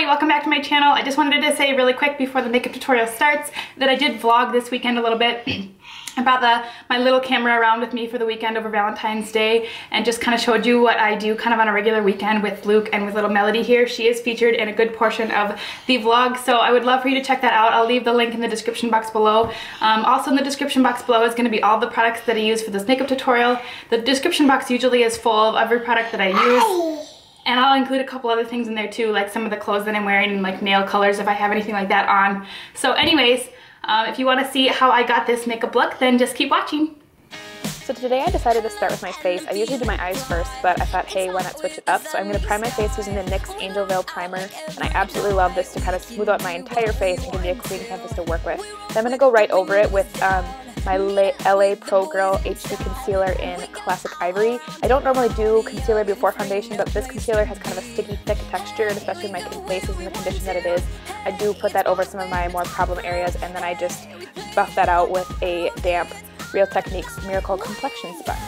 everybody, welcome back to my channel. I just wanted to say really quick before the makeup tutorial starts that I did vlog this weekend a little bit about my little camera around with me for the weekend over Valentine's Day, and just kind of showed you what I do kind of on a regular weekend with Luke and with little Melody here. She is featured in a good portion of the vlog, so I would love for you to check that out. I'll leave the link in the description box below. Also in the description box below is going to be all the products that I use for this makeup tutorial. The description box usually is full of every product that I use. And I'll include a couple other things in there too, like some of the clothes that I'm wearing and like nail colors if I have anything like that on. So anyways, if you want to see how I got this makeup look, then just keep watching. So today I decided to start with my face. I usually do my eyes first, but I thought, hey, why not switch it up? So I'm going to prime my face using the NYX Angel Veil primer, and I absolutely love this to kind of smooth out my entire face and give me a clean canvas to work with. Then I'm going to go right over it with my LA Pro Girl HD Concealer in Classic Ivory. I don't normally do concealer before foundation, but this concealer has kind of a sticky, thick texture, and especially when my face is in the condition that it is, I do put that over some of my more problem areas, and then I just buff that out with a damp Real Techniques Miracle Complexion sponge.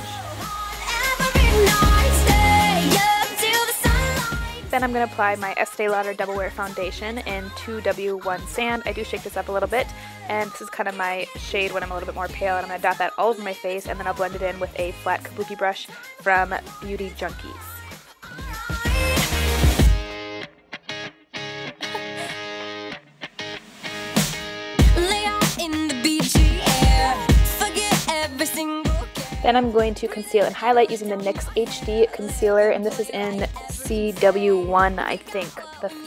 Then I'm going to apply my Estee Lauder Double Wear Foundation in 2W1 Sand. I do shake this up a little bit, and this is kind of my shade when I'm a little bit more pale, and I'm going to dot that all over my face, and then I'll blend it in with a flat kabuki brush from Beauty Junkees. Then I'm going to conceal and highlight using the NYX HD Concealer, and this is in CW1, I think.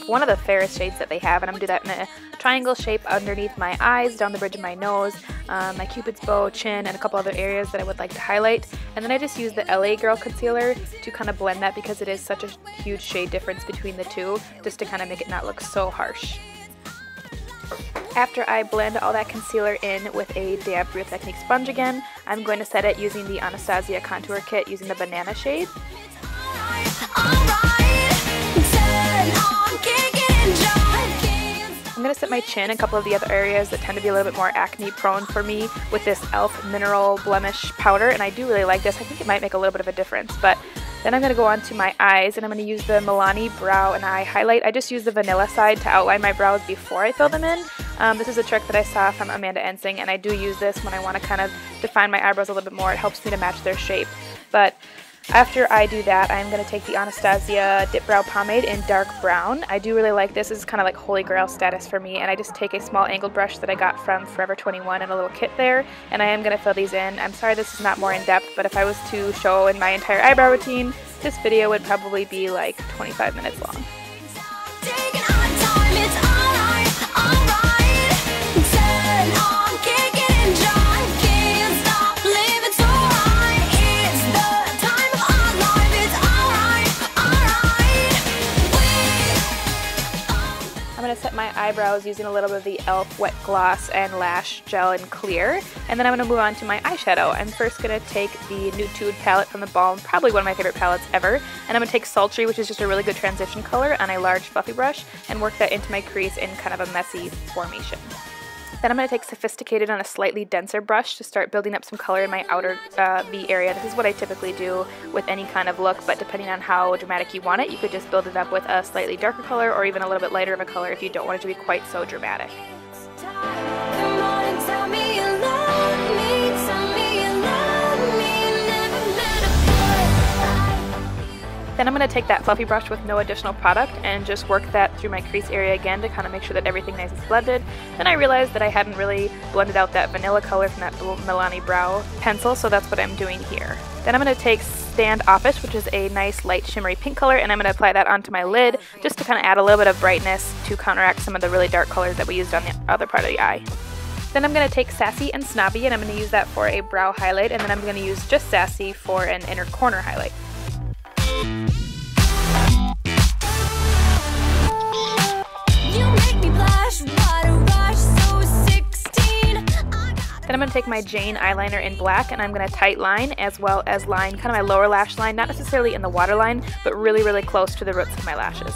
One of the fairest shades that they have, and I'm going to do that in a triangle shape underneath my eyes, down the bridge of my nose, my cupid's bow, chin, and a couple other areas that I would like to highlight. And then I just use the LA Girl Concealer to kind of blend that because it is such a huge shade difference between the two, just to kind of make it not look so harsh. After I blend all that concealer in with a damp Real Techniques sponge again, I'm going to set it using the Anastasia Contour Kit using the banana shade. I'm going to set my chin and a couple of the other areas that tend to be a little bit more acne prone for me with this e.l.f. Mineral Blemish Powder, and I do really like this. I think it might make a little bit of a difference, but then I'm going to go on to my eyes, and I'm going to use the Milani Brow Eye highlight. I just use the vanilla side to outline my brows before I fill them in. This is a trick that I saw from Amanda Ensing, and I do use this when I want to kind of define my eyebrows a little bit more. It helps me to match their shape. But after I do that, I'm going to take the Anastasia Dip Brow Pomade in dark brown. I do really like this. This is kind of like holy grail status for me, and I just take a small angled brush that I got from Forever 21 and a little kit there, and I am going to fill these in. I'm sorry this is not more in depth, but if I was to show in my entire eyebrow routine, this video would probably be like 25 minutes long. I'm going to set my eyebrows using a little bit of the e.l.f. Wet Gloss and Lash Gel in Clear, and then I'm going to move on to my eyeshadow. I'm first going to take the Nude Tude palette from TheBalm, probably one of my favorite palettes ever, and I'm going to take Sultry, which is just a really good transition color, on a large fluffy brush, and work that into my crease in kind of a messy formation. Then I'm going to take Sophisticated on a slightly denser brush to start building up some color in my outer V area. This is what I typically do with any kind of look, but depending on how dramatic you want it, you could just build it up with a slightly darker color or even a little bit lighter of a color if you don't want it to be quite so dramatic. Then I'm going to take that fluffy brush with no additional product and just work that through my crease area again to kind of make sure that everything nice is blended. Then I realized that I hadn't really blended out that vanilla color from that Milani Brow pencil, so that's what I'm doing here. Then I'm going to take Stand-offish, which is a nice light shimmery pink color, and I'm going to apply that onto my lid just to kind of add a little bit of brightness to counteract some of the really dark colors that we used on the other part of the eye. Then I'm going to take Sassy and Snobby, and I'm going to use that for a brow highlight, and then I'm going to use just Sassy for an inner corner highlight. Then I'm going to take my Jane eyeliner in black, and I'm going to tight line as well as line kind of my lower lash line, not necessarily in the waterline, but really, really close to the roots of my lashes.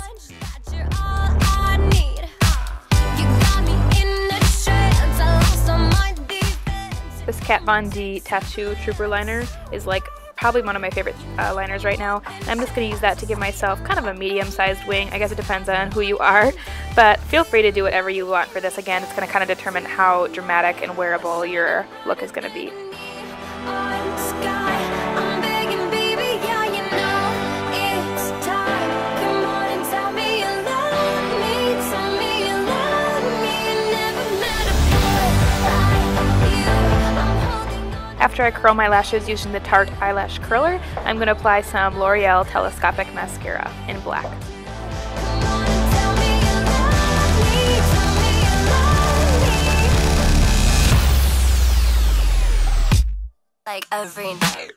This Kat Von D Tattoo Trooper liner is like probably one of my favorite liners right now. And I'm just going to use that to give myself kind of a medium-sized wing. I guess it depends on who you are, but feel free to do whatever you want for this. Again, it's going to kind of determine how dramatic and wearable your look is going to be. After I curl my lashes using the Tarte Eyelash Curler, I'm going to apply some L'Oreal Telescopic Mascara in black. Like every night.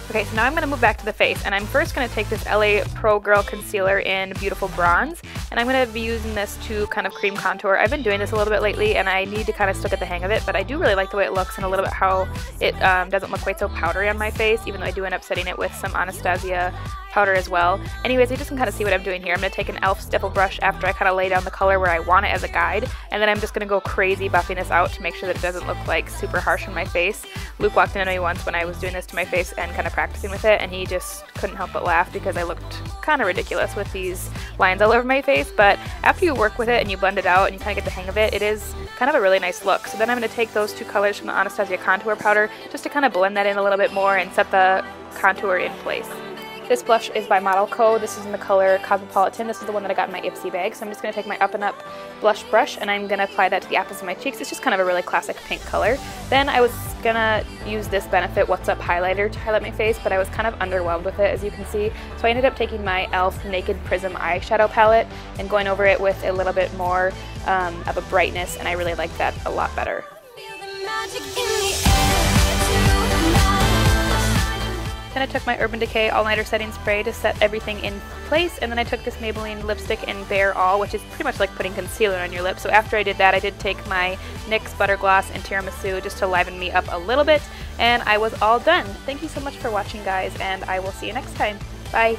Okay, so now I'm going to move back to the face, and I'm first going to take this LA Pro Girl Concealer in Beautiful Bronze, and I'm going to be using this to kind of cream contour. I've been doing this a little bit lately, and I need to kind of still get the hang of it, but I do really like the way it looks and a little bit how it doesn't look quite so powdery on my face, even though I do end up setting it with some Anastasia powder as well. Anyways, you just can kind of see what I'm doing here. I'm going to take an e.l.f. stipple brush after I kind of lay down the color where I want it as a guide, and then I'm just going to go crazy buffing this out to make sure that it doesn't look like super harsh on my face. Luke walked in on me once when I was doing this to my face and kind of practicing with it, and he just couldn't help but laugh because I looked kind of ridiculous with these lines all over my face. But after you work with it and you blend it out and you kind of get the hang of it, it is kind of a really nice look. So then I'm going to take those two colors from the Anastasia contour powder just to kind of blend that in a little bit more and set the contour in place. This blush is by Model Co. This is in the color Cosmopolitan. This is the one that I got in my Ipsy bag. So I'm just going to take my Up and Up blush brush and I'm going to apply that to the apples of my cheeks. It's just kind of a really classic pink color. Then I was going to use this Benefit What's Up highlighter to highlight my face, but I was kind of underwhelmed with it, as you can see. So I ended up taking my e.l.f. Naked Prism eyeshadow palette and going over it with a little bit more of a brightness, and I really like that a lot better. Then I took my Urban Decay All Nighter Setting Spray to set everything in place, and then I took this Maybelline lipstick in Bare All, which is pretty much like putting concealer on your lips. So after I did that, I did take my NYX Butter Gloss in Tiramisu just to liven me up a little bit, and I was all done. Thank you so much for watching, guys, and I will see you next time. Bye!